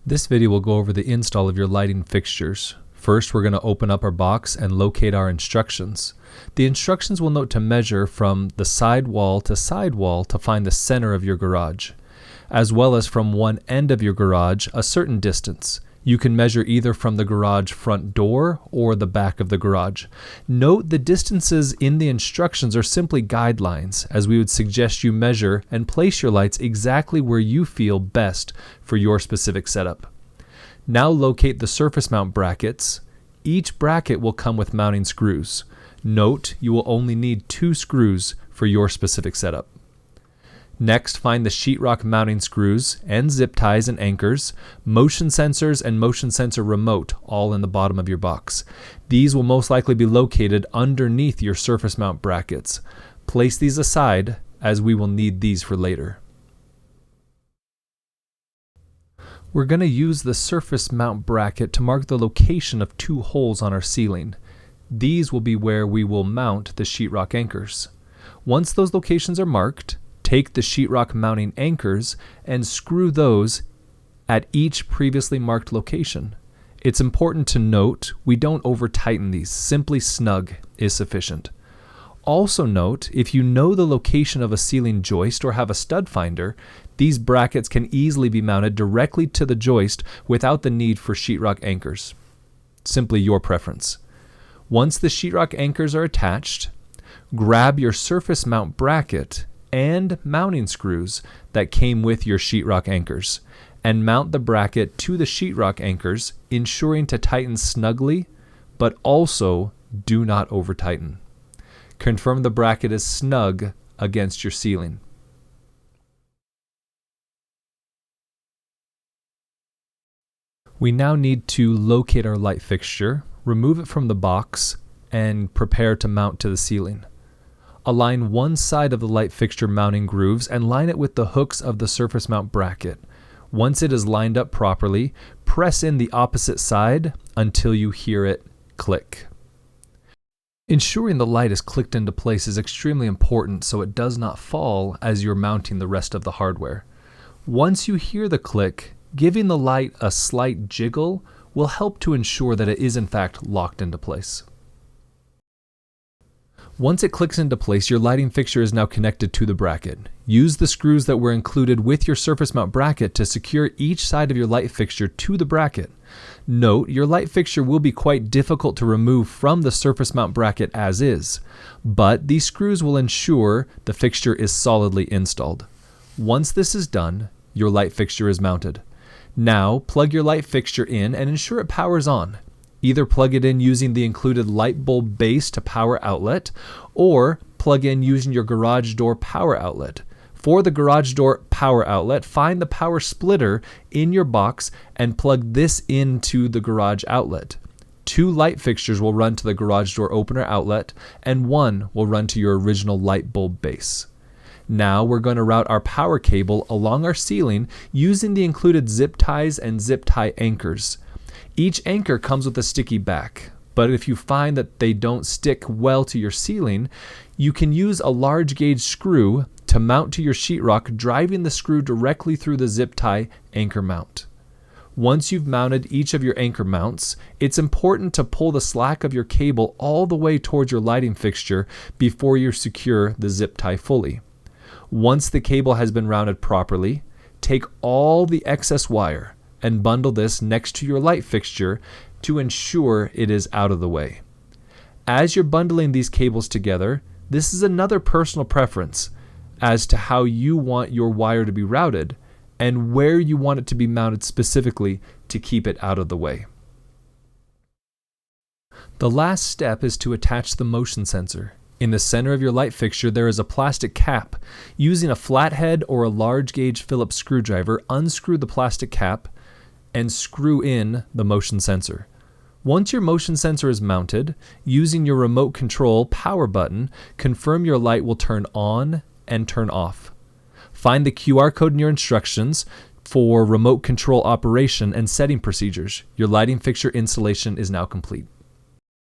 This video will go over the install of your lighting fixtures. First, we're going to open up our box and locate our instructions. The instructions will note to measure from the side wall to find the center of your garage, as well as from one end of your garage a certain distance. You can measure either from the garage front door or the back of the garage. Note the distances in the instructions are simply guidelines, as we would suggest you measure and place your lights exactly where you feel best for your specific setup. Now locate the surface mount brackets. Each bracket will come with mounting screws. Note you will only need 2 screws for your specific setup. Next, find the sheetrock mounting screws and zip ties and anchors, motion sensors and motion sensor remote all in the bottom of your box. These will most likely be located underneath your surface mount brackets. Place these aside, as we will need these for later. We're going to use the surface mount bracket to mark the location of 2 holes on our ceiling. These will be where we will mount the sheetrock anchors. Once those locations are marked, take the sheetrock mounting anchors and screw those at each previously marked location. It's important to note we don't over-tighten these, simply snug is sufficient. Also note, if you know the location of a ceiling joist or have a stud finder, these brackets can easily be mounted directly to the joist without the need for sheetrock anchors. Simply your preference. Once the sheetrock anchors are attached, grab your surface mount bracket and mounting screws that came with your sheetrock anchors and mount the bracket to the sheetrock anchors, ensuring to tighten snugly, but also do not over tighten. Confirm the bracket is snug against your ceiling. We now need to locate our light fixture, remove it from the box, and prepare to mount to the ceiling. Align one side of the light fixture mounting grooves and line it with the hooks of the surface mount bracket. Once it is lined up properly, press in the opposite side until you hear it click. Ensuring the light is clicked into place is extremely important so it does not fall as you're mounting the rest of the hardware. Once you hear the click, giving the light a slight jiggle will help to ensure that it is in fact locked into place. Once it clicks into place, your lighting fixture is now connected to the bracket. Use the screws that were included with your surface mount bracket to secure each side of your light fixture to the bracket. Note, your light fixture will be quite difficult to remove from the surface mount bracket as is, but these screws will ensure the fixture is solidly installed. Once this is done, your light fixture is mounted. Now, plug your light fixture in and ensure it powers on. Either plug it in using the included light bulb base to power outlet, or plug in using your garage door power outlet. For the garage door power outlet, find the power splitter in your box and plug this into the garage outlet. 2 light fixtures will run to the garage door opener outlet, and 1 will run to your original light bulb base. Now we're going to route our power cable along our ceiling using the included zip ties and zip tie anchors. Each anchor comes with a sticky back, but if you find that they don't stick well to your ceiling, you can use a large gauge screw to mount to your sheetrock, driving the screw directly through the zip tie anchor mount. Once you've mounted each of your anchor mounts, it's important to pull the slack of your cable all the way towards your lighting fixture before you secure the zip tie fully. Once the cable has been routed properly, take all the excess wire and bundle this next to your light fixture to ensure it is out of the way. As you're bundling these cables together, this is another personal preference as to how you want your wire to be routed and where you want it to be mounted specifically to keep it out of the way. The last step is to attach the motion sensor. In the center of your light fixture, there is a plastic cap. Using a flathead or a large gauge Phillips screwdriver, unscrew the plastic cap and screw in the motion sensor. Once your motion sensor is mounted, using your remote control power button, confirm your light will turn on and turn off. Find the QR code in your instructions for remote control operation and setting procedures. Your lighting fixture installation is now complete.